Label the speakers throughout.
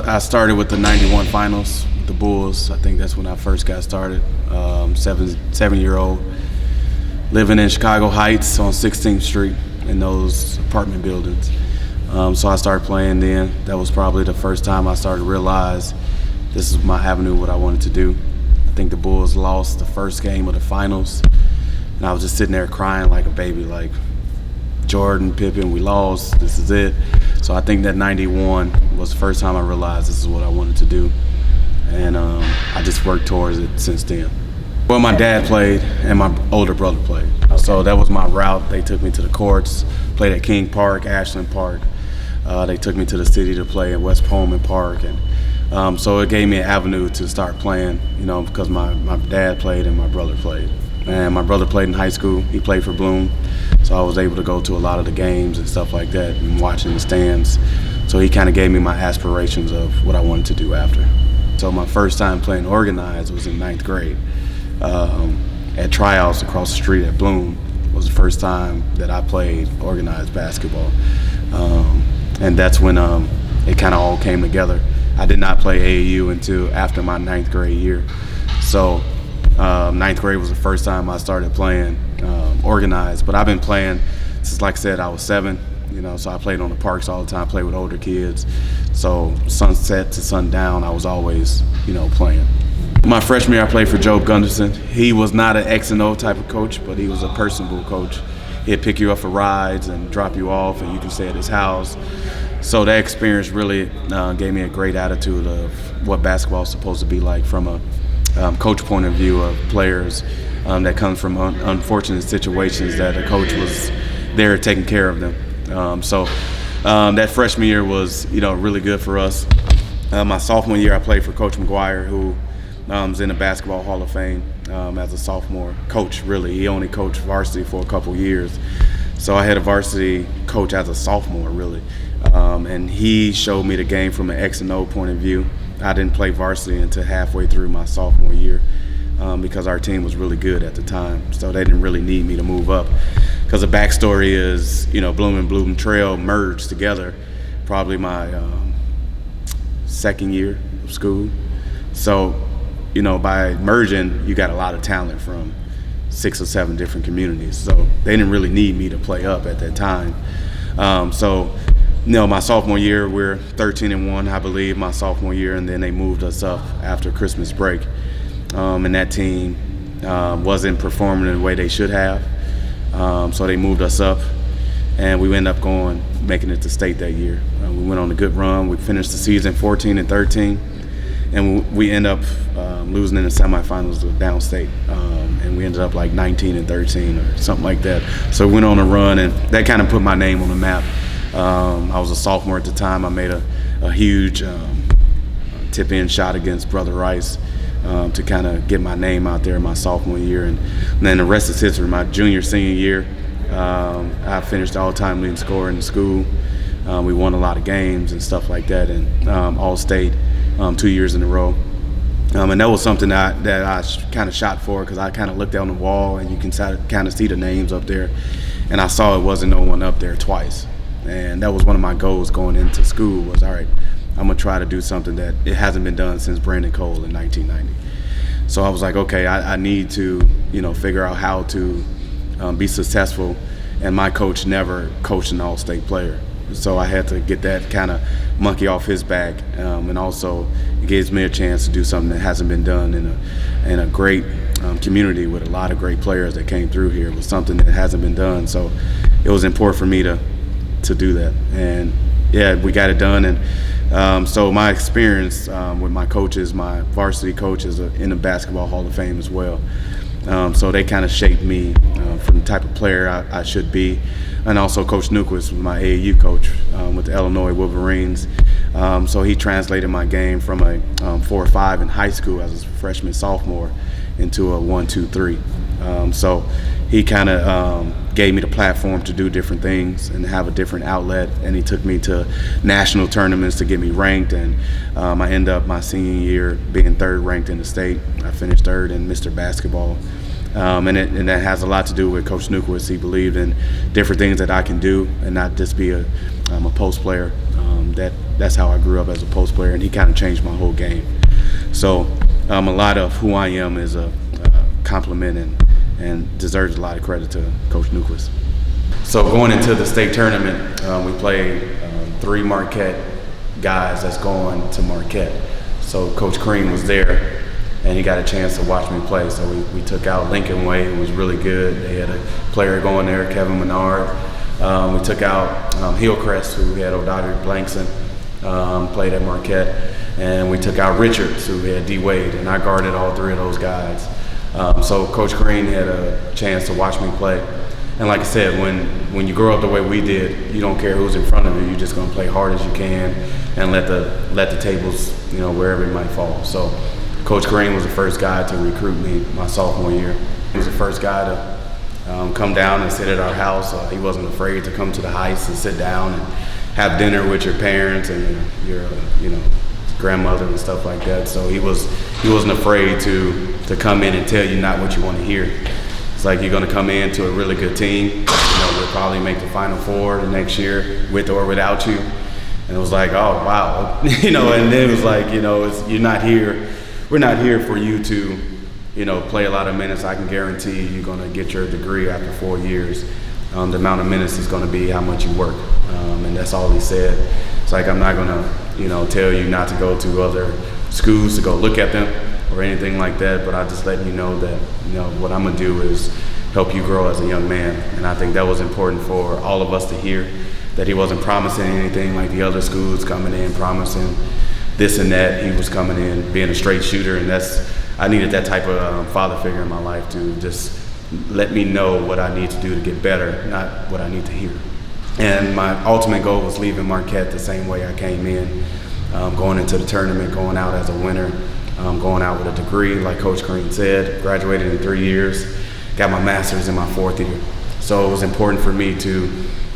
Speaker 1: I started with the '91 finals, with the Bulls. I think that's when I first got started. 7-year-old, living in Chicago Heights on 16th Street in those apartment buildings. So I started playing then. That was probably the first time I started to realize this is my avenue, what I wanted to do. I think the Bulls lost the first game of the finals, and I was just sitting there crying like a baby, like, Jordan, Pippen, we lost, this is it. So I think that '91 was the first time I realized this is what I wanted to do. And I just worked towards it since then. Well, my dad played and my older brother played. Okay. So that was my route. They took me to the courts, played at King Park, Ashland Park. They took me to the city to play at West Pullman Park. And so it gave me an avenue to start playing, because my dad played and my brother played. And my brother played in high school. He played for Bloom. So I was able to go to a lot of the games and stuff like that and watching the stands. So he kind of gave me my aspirations of what I wanted to do after. So my first time playing organized was in 9th grade. At tryouts across the street at Bloom was the first time that I played organized basketball. And that's when it kind of all came together. I did not play AAU until after my 9th grade year. So 9th grade was the first time I started playing organized, but I've been playing since, like I said, I was 7, so I played on the parks all the time, played with older kids. So sunset to sundown, I was always, playing. My freshman year, I played for Joe Gunderson. He was not an X and O type of coach, but he was a personable coach. He'd pick you up for rides and drop you off, and you can stay at his house. So that experience really gave me a great attitude of what basketball is supposed to be like from a coach point of view of players that come from unfortunate situations that a coach was there taking care of them. So that freshman year was, really good for us. My sophomore year, I played for Coach McGuire, who is in the Basketball Hall of Fame as a sophomore coach, really. He only coached varsity for a couple years. So I had a varsity coach as a sophomore, really. And he showed me the game from an X and O point of view. I didn't play varsity until halfway through my sophomore year because our team was really good at the time. So they didn't really need me to move up. Because the backstory is, Bloom and Bloom Trail merged together probably my second year of school. So, by merging, you got a lot of talent from 6 or 7 different communities. So they didn't really need me to play up at that time. My sophomore year, we're 13-1, I believe, my sophomore year, and then they moved us up after Christmas break. And that team wasn't performing in the way they should have, so they moved us up, and we ended up making it to state that year. We went on a good run. We finished the season 14-13, and we ended up losing in the semifinals with downstate, and we ended up like 19-13 or something like that. So we went on a run, and that kind of put my name on the map. I was a sophomore at the time. I made a huge tip-in shot against Brother Rice to kind of get my name out there in my sophomore year. And then the rest is history. My senior year, I finished all-time leading scorer in the school. We won a lot of games and stuff like that, and All-State 2 years in a row. And that was something that I kind of shot for because I kind of looked down the wall, and you can kind of see the names up there. And I saw it wasn't no one up there twice. And that was one of my goals going into school was, all right, I'm going to try to do something that it hasn't been done since Brandon Cole in 1990. So I was like, okay, I need to, figure out how to be successful. And my coach never coached an all-state player. So I had to get that kind of monkey off his back. And also it gives me a chance to do something that hasn't been done in a great community with a lot of great players that came through here. It was something that hasn't been done. So it was important for me to do that, and yeah, we got it done. And so my experience with my coaches, my varsity coaches are in the Basketball Hall of Fame as well. So they kind of shaped me from the type of player I should be. And also Coach Nuquist was my AAU coach with the Illinois Wolverines. So he translated my game from a 4-5 in high school as a freshman, sophomore into a 1-2-3. So he kind of gave me the platform to do different things and have a different outlet, and he took me to national tournaments to get me ranked, and I ended up my senior year being 3rd ranked in the state. I finished 3rd in Mr. Basketball, and that has a lot to do with Coach Nuquist. He believed in different things that I can do and not just be a post player. That's how I grew up as a post player, and he kind of changed my whole game. So a lot of who I am is a compliment and deserves a lot of credit to Coach Newquist. So going into the state tournament, we played 3 Marquette guys that's going to Marquette. So Coach Crean was there, and he got a chance to watch me play. So we took out Lincoln Way, who was really good. They had a player going there, Kevin Menard. We took out Hillcrest, who had O'Donnell Blankson, played at Marquette. And we took out Richards, who had D. Wade, and I guarded all 3 of those guys. So Coach Crean had a chance to watch me play. And like I said, when you grow up the way we did, you don't care who's in front of you. You're just going to play hard as you can and let the tables, wherever it might fall. So Coach Crean was the first guy to recruit me my sophomore year. He was the first guy to come down and sit at our house. He wasn't afraid to come to the Heights and sit down and have dinner with your parents and your grandmother and stuff like that. So he wasn't afraid to come in and tell you not what you want to hear. It's like, you're going to come into a really good team. We'll probably make the Final Four the next year with or without you. And it was like, oh wow, and then it was like, you're not here. We're not here for you to, play a lot of minutes. I can guarantee you're going to get your degree after 4 years. The amount of minutes is going to be how much you work, and that's all he said. It's like, I'm not going to, tell you not to go to other schools to go look at them or anything like that, but I just letting you know that, what I'm going to do is help you grow as a young man. And I think that was important for all of us to hear, that he wasn't promising anything like the other schools coming in promising this and that. He was coming in being a straight shooter, and I needed that type of father figure in my life to just let me know what I need to do to get better, not what I need to hear. And my ultimate goal was leaving Marquette the same way I came in, going into the tournament, going out as a winner, going out with a degree, like Coach Crean said, graduated in 3 years, got my master's in my 4th year. So it was important for me to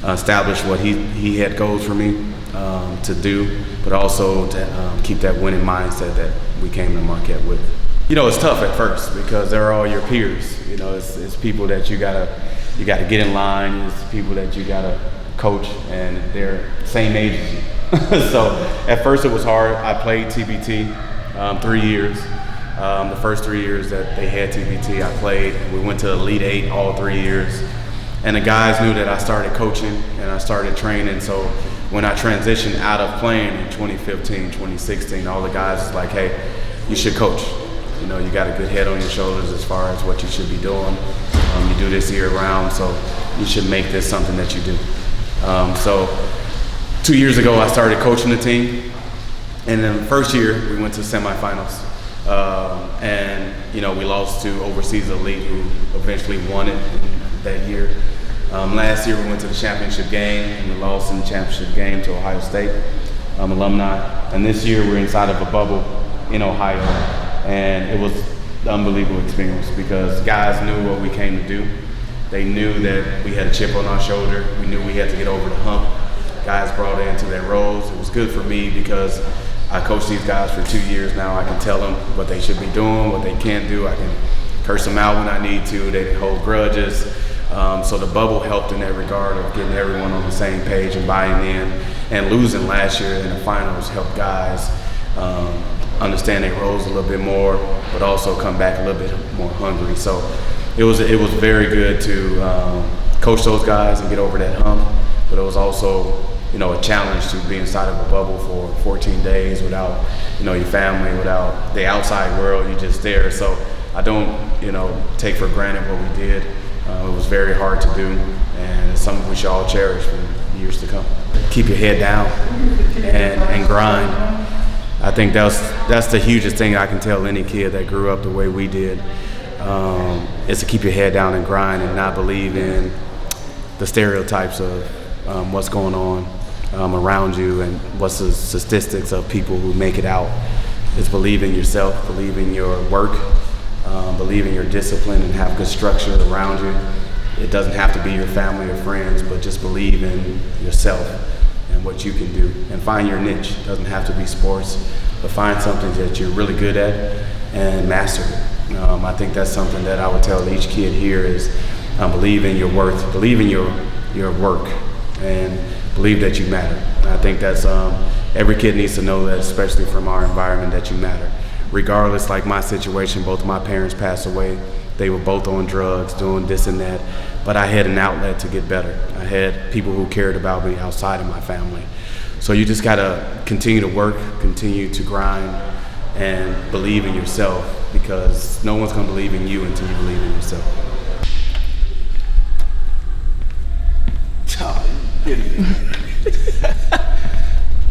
Speaker 1: establish what he had goals for me to do, but also to keep that winning mindset that we came to Marquette with. It's tough at first because they're all your peers. It's people that you gotta get in line. It's people that you gotta coach, and they're same age as you. So at first it was hard. I played TBT 3 years. The first 3 years that they had TBT, I played. We went to Elite 8 all 3 years. And the guys knew that I started coaching and I started training. So when I transitioned out of playing in 2015, 2016, all the guys was like, hey, you should coach. You got a good head on your shoulders as far as what you should be doing. You do this year round, so you should make this something that you do. So 2 years ago, I started coaching the team. And then the first year, we went to semifinals. And we lost to Overseas Elite, who eventually won it that year. Last year we went to the championship game, and we lost in the championship game to Ohio State alumni. And this year we're inside of a bubble in Ohio, and it was an unbelievable experience because guys knew what we came to do. They knew that we had a chip on our shoulder. We knew we had to get over the hump. Guys brought into their roles. It was good for me because I coached these guys for 2 years now. I can tell them what they should be doing, what they can't do. I can curse them out when I need to. They can hold grudges. So the bubble helped in that regard of getting everyone on the same page and buying in. And losing last year in the finals helped guys understand their roles a little bit more, but also come back a little bit more hungry. So it was very good to coach those guys and get over that hump. But it was also a challenge to be inside of a bubble for 14 days without your family, without the outside world. You're just there. So I don't take for granted what we did. It was very hard to do, and it's something we should all cherish for years to come. Keep your head down and grind. I think that's the hugest thing I can tell any kid that grew up the way we did, is to keep your head down and grind and not believe in the stereotypes of what's going on around you and what's the statistics of people who make it out. It's believe in yourself, believe in your work, believe in your discipline, and have good structure around you. It doesn't have to be your family or friends, but just believe in yourself and what you can do, and find your niche. It doesn't have to be sports, but find something that you're really good at and master it. I think that's something that I would tell each kid here is believe in your worth, believe in your work, and believe that you matter. And I think that's every kid needs to know that, especially from our environment, that you matter. Regardless, like my situation, both of my parents passed away. They were both on drugs, doing this and that, but I had an outlet to get better. I had people who cared about me outside of my family. So you just gotta continue to work, continue to grind, and believe in yourself, because no one's gonna believe in you until you believe in yourself.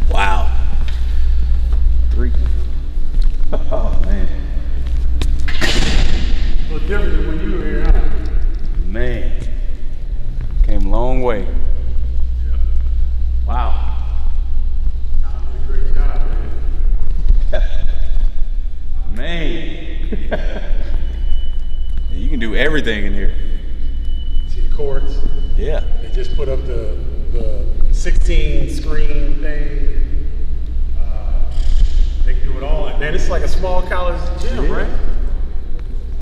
Speaker 2: Wow. 3.
Speaker 3: Oh, man.
Speaker 4: A little different than when you were here, huh?
Speaker 1: Man, came a long way.
Speaker 4: Yep.
Speaker 1: Wow.
Speaker 4: Tom did a great job, man.
Speaker 3: Man. Yeah, you can do everything in here.
Speaker 4: See the courts?
Speaker 3: Yeah.
Speaker 4: They just put up the 16 screen thing. They can do it all. Man, it's like a small college gym, right?